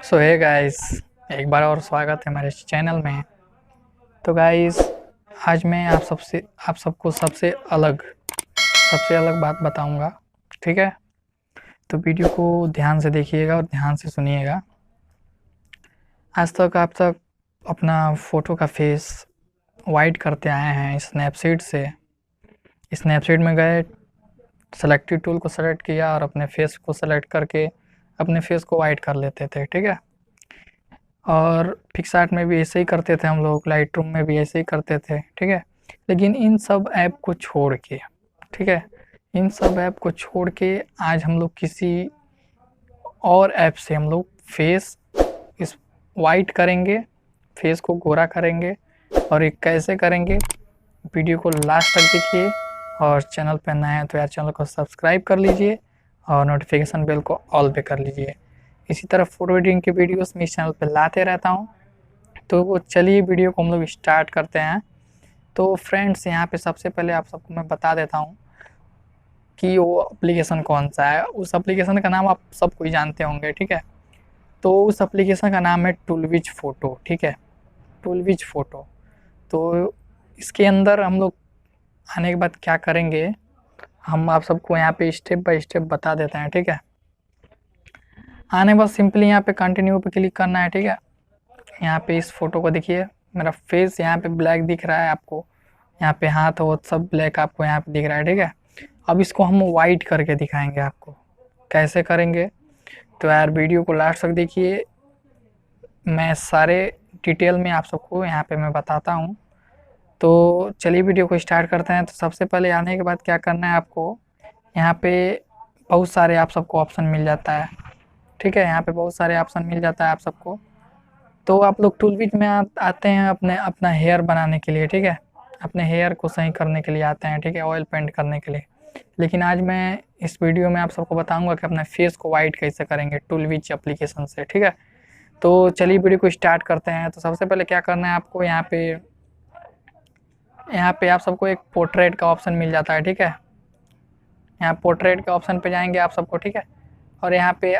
सो hey guys, एक बार और स्वागत है हमारे चैनल में। तो गाइस, आज मैं आप सबको सबसे अलग बात बताऊंगा। ठीक है, तो वीडियो को ध्यान से देखिएगा और ध्यान से सुनिएगा। आज तक आप तक अपना फ़ोटो का फेस वाइट करते आए हैं स्नैपसीड से। स्नैपसीड में गए, सेलेक्टेड टूल को सेलेक्ट किया और अपने फेस को सेलेक्ट करके अपने फेस को वाइट कर लेते थे। ठीक है, और पिक्सआर्ट में भी ऐसे ही करते थे हम लोग, लाइटरूम में भी ऐसे ही करते थे। ठीक है, लेकिन इन सब ऐप को छोड़ के, ठीक है, इन सब ऐप को छोड़ के आज हम लोग किसी और ऐप से हम लोग फेस इस वाइट करेंगे, फेस को गोरा करेंगे। और ये कैसे करेंगे, वीडियो को लास्ट तक देखिए। और चैनल पर नए हैं तो यार चैनल को सब्सक्राइब कर लीजिए और नोटिफिकेशन बेल को ऑल पे कर लीजिए। इसी तरह फोटो एडिटिंग के वीडियोस मैं इस चैनल पे लाते रहता हूँ। तो चलिए वीडियो को हम लोग स्टार्ट करते हैं। तो फ्रेंड्स, यहाँ पे सबसे पहले आप सबको मैं बता देता हूँ कि वो एप्लीकेशन कौन सा है। उस एप्लीकेशन का नाम आप सब कोई जानते होंगे। ठीक है, तो उस एप्लीकेशन का नाम है टूलविज फ़ोटो। ठीक है, टूलविज फ़ोटो। तो इसके अंदर हम लोग आने के बाद क्या करेंगे, हम आप सबको यहाँ पे स्टेप बाय स्टेप बता देते हैं। ठीक है, आने बाद सिंपली यहाँ पे कंटिन्यू पे क्लिक करना है। ठीक है, यहाँ पे इस फोटो को देखिए, मेरा फेस यहाँ पे ब्लैक दिख रहा है आपको, यहाँ पे हाथ हो सब ब्लैक आपको यहाँ पे दिख रहा है। ठीक है, अब इसको हम वाइट करके दिखाएंगे आपको। कैसे करेंगे तो यार वीडियो को लास्ट तक देखिए, मैं सारे डिटेल में आप सबको यहाँ पे मैं बताता हूँ। तो चलिए वीडियो को स्टार्ट करते हैं। तो सबसे पहले आने के बाद क्या करना है आपको, यहाँ पे बहुत सारे आप सबको ऑप्शन मिल जाता है। ठीक है, यहाँ पे बहुत सारे ऑप्शन मिल जाता है आप सबको। तो आप लोग टूलविज में आते हैं अपना हेयर बनाने के लिए। ठीक है, अपने हेयर को सही करने के लिए आते हैं। ठीक है, ऑयल पेंट करने के लिए। लेकिन आज मैं इस वीडियो में आप सबको बताऊंगा कि अपने फेस को वाइट कैसे करेंगे टूलविज एप्लीकेशन से। ठीक है, तो चलिए वीडियो को स्टार्ट करते हैं। तो सबसे पहले क्या करना है आपको, यहाँ पे आप सबको एक पोर्ट्रेट का ऑप्शन मिल जाता है। ठीक है, यहाँ पोर्ट्रेट के ऑप्शन पे जाएंगे आप सबको। ठीक है, और यहाँ पे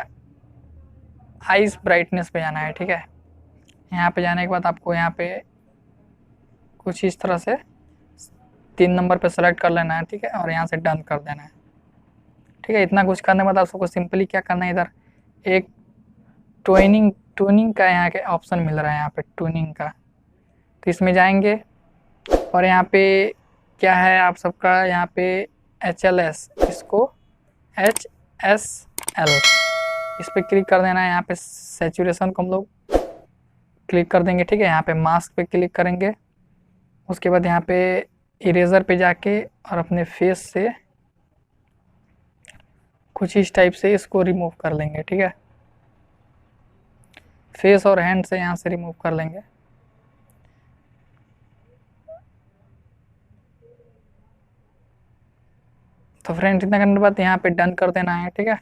आइस ब्राइटनेस पे जाना है। ठीक है, यहाँ पे जाने के बाद आपको यहाँ पे कुछ इस तरह से 3 नंबर पे सेलेक्ट कर लेना है। ठीक है, और यहाँ से डन कर देना है। ठीक है, इतना कुछ करने के बाद आप सबको सिंपली क्या करना है, इधर एक ट्यूनिंग का यहाँ के ऑप्शन मिल रहा है, यहाँ पे ट्यूनिंग का। तो इसमें जाएंगे और यहाँ पे क्या है आप सबका, यहाँ पे HLS, इसको HSL इस पर क्लिक कर देना है। यहाँ पे सैचुरेशन को हम लोग क्लिक कर देंगे। ठीक है, यहाँ पे मास्क पे क्लिक करेंगे। उसके बाद यहाँ पे इरेज़र पे जाके और अपने फेस से कुछ इस टाइप से इसको रिमूव कर लेंगे। ठीक है, फेस और हैंड से यहाँ से रिमूव कर लेंगे। तो फ्रेंड्स, इतना करने के बाद यहाँ पे डन कर देना है। ठीक है,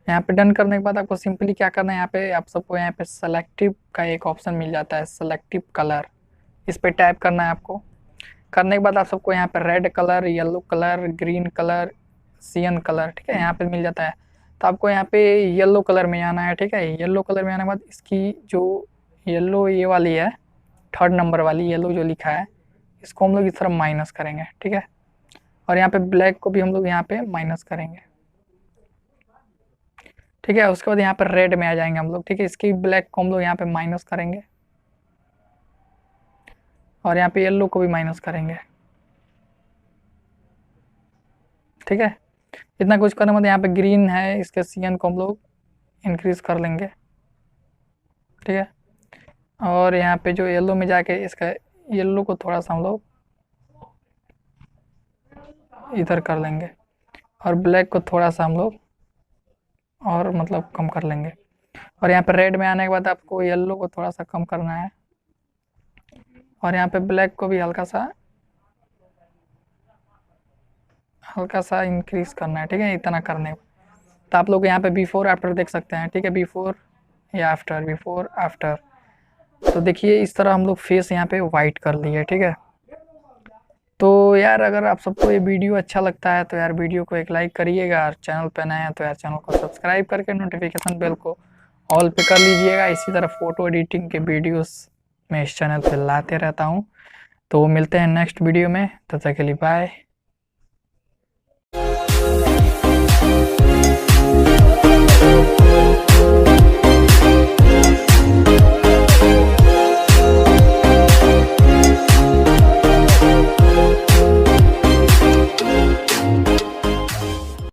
यहाँ पे डन करने के बाद आपको सिंपली क्या करना है, यहाँ पे आप सबको यहाँ पे सेलेक्टिव का एक ऑप्शन मिल जाता है, सेलेक्टिव कलर। इस पे टाइप करना है आपको। करने के बाद आप सबको यहाँ पे red colour, yellow colour, green colour, cyan colour, ठीक है, यहाँ पे मिल जाता है। तो आपको यहाँ पे येलो कलर में आना है। ठीक है, येलो कलर में आने के बाद इसकी जो येलो ये वाली है, 3rd नंबर वाली येलो जो लिखा है, इसको हम लोग इस तरह माइनस करेंगे। ठीक है, और यहाँ पे ब्लैक को भी हम लोग यहाँ पे माइनस करेंगे। ठीक है, उसके बाद यहाँ पर रेड में आ जाएंगे हम लोग। ठीक है, इसकी ब्लैक को हम लोग यहाँ पे माइनस करेंगे और यहाँ पे येलो को भी माइनस करेंगे। ठीक है, इतना कुछ करने के बाद यहाँ पे ग्रीन है, इसके सीएन को हम लोग इंक्रीज कर लेंगे। ठीक है, और यहाँ पे जो येलो में जाके इसका येलो को थोड़ा सा हम लोग इधर कर लेंगे और ब्लैक को थोड़ा सा हम लोग और मतलब कम कर लेंगे। और यहाँ पे रेड में आने के बाद आपको येलो को थोड़ा सा कम करना है और यहाँ पे ब्लैक को भी हल्का सा इंक्रीज करना है। ठीक है, इतना करने तो आप लोग यहाँ पे बिफोर आफ्टर देख सकते हैं। ठीक है, बिफोर या आफ्टर, बिफोर आफ्टर। तो देखिए इस तरह हम लोग फेस यहाँ पे वाइट कर लिए। ठीक है, तो यार अगर आप सबको ये वीडियो अच्छा लगता है तो यार वीडियो को एक लाइक करिएगा, और चैनल पे नए हैं तो यार चैनल को सब्सक्राइब करके नोटिफिकेशन बेल को ऑल पे कर लीजिएगा। इसी तरह फ़ोटो एडिटिंग के वीडियोस मैं इस चैनल पे लाते रहता हूँ। तो मिलते हैं नेक्स्ट वीडियो में, तब तक के लिए बाय।